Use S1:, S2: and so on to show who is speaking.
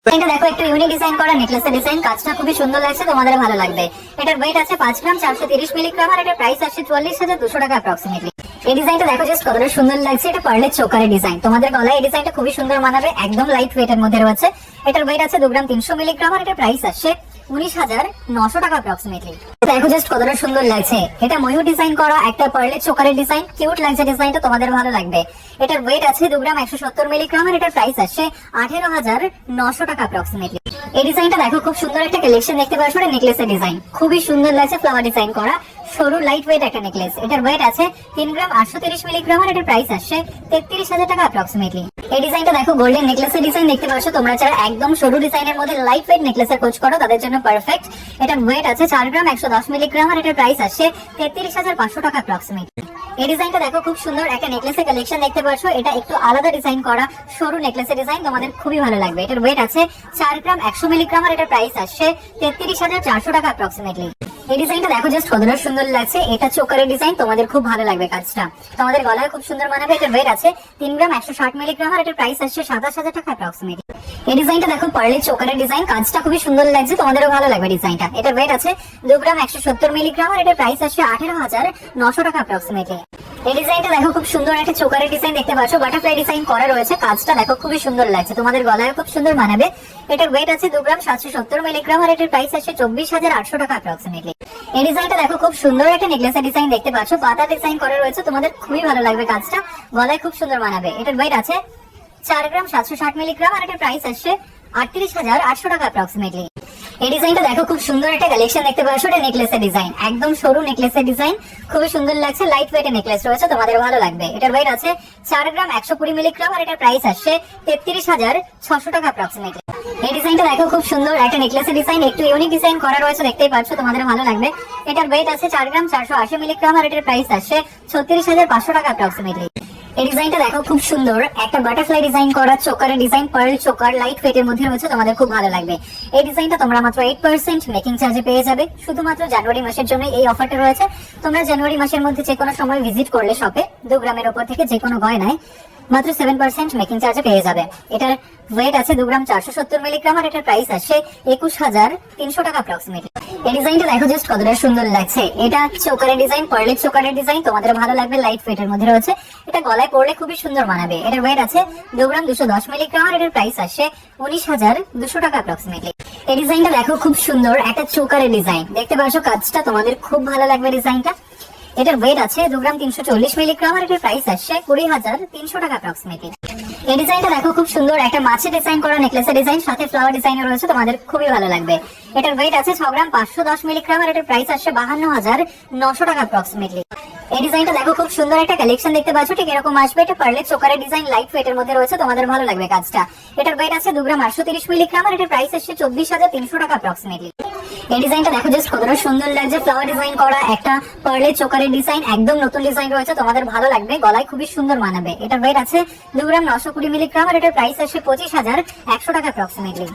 S1: এটা দেখো একটা ইউনিক ডিজাইন করা নেকলেসের ডিজাইন, কাজটা খুবই সুন্দর লাগছে, তোমাদের ভালো লাগবে। এটার ওয়েট আছে 5 গ্রাম 430 মিলিগ্রাম আর এটার প্রাইস আসছে 44,200 টাকা অ্যাপ্রক্সিমেটলি। এই ডিজাইনটা দেখো জাস্ট কতটা সুন্দর লাগছে, এটা পার্লের চোকারের ডিজাইন, তোমাদের গলায় এই ডিজাইনটা খুবই সুন্দর মানাবে, একদম লাইট ওয়েট এর মধ্যে রয়েছে। এটার ওয়েট আছে 2 গ্রাম 300 মিলিগ্রাম আর এটার প্রাইস আসছে 19,900 টাকা অ্যাপ্রক্সিমেটলি। দেখো জাস্ট কতটা সুন্দর লাগছে, এটা ময়ূর ডিজাইন করা একটা পার্লের চোকারের ডিজাইন, কিউট লাগছে ডিজাইনটা, তোমাদের ভালো লাগবে। এটার ওয়েট আছে 2 গ্রাম 170 মিলিগ্রাম আর এটার প্রাইস আসছে 18,900 টাকা অ্যাপ্রক্সিমেটলি। এই ডিজাইনটা দেখো খুব সুন্দর একটা কালেকশন দেখতে পাচ্ছ, এটা নেকলেসের ডিজাইন খুবই সুন্দর লাগছে, ফ্লাওয়ার ডিজাইন করা সরু লাইট ওয়েট একটা নেকলেস। এটার ওয়েট আছে 3 গ্রাম 830 মিলিগ্রাম আর এটার প্রাইস আসছে 33,000 টাকা অ্যাপ্রক্সিমেটলি। এই ডিজাইনটা দেখো গোল্ডেন নেকলেসের ডিজাইন দেখতে পাচ্ছ, তোমরা যারা একদম সরু ডিজাইনের মধ্যে লাইট ওয়েট নেকলেসের খোঁজ করো তাদের জন্য পারফেক্ট। এটার ওয়েট আছে 4 গ্রাম 110 মিলিগ্রাম আর এটার প্রাইস আসছে 33,500 টাকা অ্যাপ্রক্সিমেটলি। এই ডিজাইনটা দেখো খুব সুন্দর একটা নেকলেসের কালেকশন দেখতে পাচ্ছ, এটা একটু আলাদা ডিজাইন করা সরু নেকলেসের ডিজাইন, তোমাদের খুবই ভালো লাগবে। এটার ওয়েট আছে 4 গ্রাম 100 মিলিগ্রাম আর এটার প্রাইস আসছে 33,400 টাকা অ্যাপ্রক্সিমেটলি। এই ডিজাইনটা দেখো জাস্ট কতটা সুন্দর লাগছে, এটা চোকারের ডিজাইন, তোমাদের খুব ভালো লাগবে কাজটা, তোমাদের গলায় খুব সুন্দর মানাবে। এটার ওয়েট আছে 3 গ্রাম 160 মিলিগ্রাম আর এটার প্রাইস আসছে 27,000 টাকা অ্যাপ্রক্সিমেটলি। এই ডিজাইনটা দেখো পার্লের চোকারের ডিজাইন, কাজটা খুবই সুন্দর লাগছে, তোমাদেরও ভালো লাগবে ডিজাইনটা। এটার ওয়েট আছে 2 গ্রাম 170 মিলিগ্রাম আর এটার প্রাইস আসছে 18,900 টাকা অ্যাপ্রক্সিমেটলি। এই ডিজাইনটা দেখো খুব সুন্দর একটা চোকারের ডিজাইন দেখতে পাচ্ছ, বাটারফ্লাই ডিজাইন করা রয়েছে, কাজটা দেখো খুবই সুন্দর লাগছে, তোমাদের গলায় খুব সুন্দর মানাবে। এটার ওয়েট আছে 2 গ্রাম 770 মিলিগ্রাম আর এটার প্রাইস আসছে 24,800 টাকা অ্যাপ্রক্সিমেটলি। এই ডিজাইনটা দেখো খুব সুন্দর একটা নেকলেসের ডিজাইন দেখতে পাচ্ছ, পাতা ডিজাইন করা রয়েছে, তোমাদের খুবই ভালো লাগবে কাজটা, গলায় খুব সুন্দর মানাবে। এটার ওয়েট আছে 4 গ্রাম 760 মিলিগ্রাম আর এটার প্রাইস আসছে 38,800 টাকা অ্যাপ্রক্সিমেটলি। এই ডিজাইনটা দেখো খুব সুন্দর একটা কালেকশন দেখতে পাচ্ছ, এটা নেকলেসের ডিজাইন, একদম সরু নেকলেসের ডিজাইন, খুবই সুন্দর লাগছে, লাইট ওয়েটের নেকলেস রয়েছে, তোমাদের ভালো লাগবে। এটার ওয়েট আছে 4 গ্রাম 120 মিলিগ্রাম আর এটার প্রাইস আসছে 33,600 টাকা অ্যাপ্রক্সিমেটলি। এই ডিজাইনটা দেখো খুব সুন্দর একটা নেকলেসের ডিজাইন, একটু ইউনিক ডিজাইন করা রয়েছে, দেখতেই পাচ্ছ, তোমাদের ভালো লাগবে। এটার ওয়েট আছে 4 গ্রাম 480 মিলিগ্রাম আর এটার প্রাইস আসছে 36,500 টাকা অ্যাপ্রক্সিমেটলি। এই ডিজাইনটা দেখো খুব সুন্দর একটা বাটারফ্লাই ডিজাইন করা চোকারের ডিজাইন, পার্ল চোকার লাইট ওয়েটের মধ্যে রয়েছে, তোমাদের খুব ভালো লাগবে। এই ডিজাইনটা তোমরা মাত্র 8% মেকিং চার্জে পেয়ে যাবে, শুধুমাত্র জানুয়ারি মাসের জন্য এই অফারটা রয়েছে। তোমরা জানুয়ারি মাসের মধ্যে যে কোনো সময় ভিজিট করলে শপে 2 গ্রামের উপর থেকে যে কোনো গয়নায় মাত্র 7% মেকিং চার্জে পেয়ে যাবে। এটার ওয়েট আছে 2 গ্রাম 470 মিলিগ্রাম আর এটার প্রাইস আসছে 21,300 টাকা অ্যাপ্রক্সিমেটলি। এই ডিজাইনটা দেখো জাস্ট কতটা সুন্দর লাগছে, এটা চোকারের ডিজাইন, পার্লের চোকারের ডিজাইন, তোমাদের ভালো লাগবে, লাইট ওয়েটের মধ্যে রয়েছে, এটা গলায় পরলে খুবই সুন্দর মানাবে। এটার ওয়েট আছে 2 গ্রাম 210 মিলিগ্রাম আর এটার প্রাইস আসছে 19,200 টাকা অ্যাপ্রক্সিমেটলি। এই ডিজাইনটা দেখো খুব সুন্দর একটা চোকারের ডিজাইন দেখতে পাচ্ছ, কাজটা তোমাদের খুব ভালো লাগবে ডিজাইনটা। এটার ওয়েট আছে 2 গ্রাম 340 মিলিগ্রাম আর এটার প্রাইস আসছে 20,300 টাকা অ্যাপ্রক্সিমেটলি। এই ডিজাইনটা দেখো খুব সুন্দর একটা মাছের ডিজাইন করা নেকলেসের ডিজাইন, সাথে ফ্লাওয়ার ডিজাইন রয়েছে, তোমাদের খুবই ভালো লাগবে। এটার ওয়েট আছে 6 গ্রাম 510 মিলিগ্রাম আর এটার প্রাইস আসছে 52,900 টাকা অ্যাপ্রক্সিমেটলি। এই ডিজাইনটা দেখো খুব সুন্দর একটা কালেকশন দেখতে পাচ্ছ, ঠিক এরকম আসবে, এটা পার্লের চোকারের ডিজাইন, লাইট ওয়েটের মধ্যে রয়েছে, তোমাদের ভালো লাগবে কাজটা। এটার ওয়েট আছে 2 গ্রাম 830 মিলিগ্রাম আর এটার প্রাইস আসছে 24,300 টাকা অ্যাপ্রক্সিমেটলি। এই ডিজাইনটা দেখো জাস্ট কতটা সুন্দর লাগছে, ফ্লাওয়ার ডিজাইন করা একটা পার্লের চোকারের ডিজাইন, একদম নতুন ডিজাইন রয়েছে, তোমাদের ভালো লাগবে, গলায় খুবই সুন্দর মানাবে। এটার ওয়েট আছে 2 গ্রাম 920 মিলিগ্রাম আর এটার প্রাইস আসছে 25,100 টাকা অ্যাপ্রক্সিমেটলি।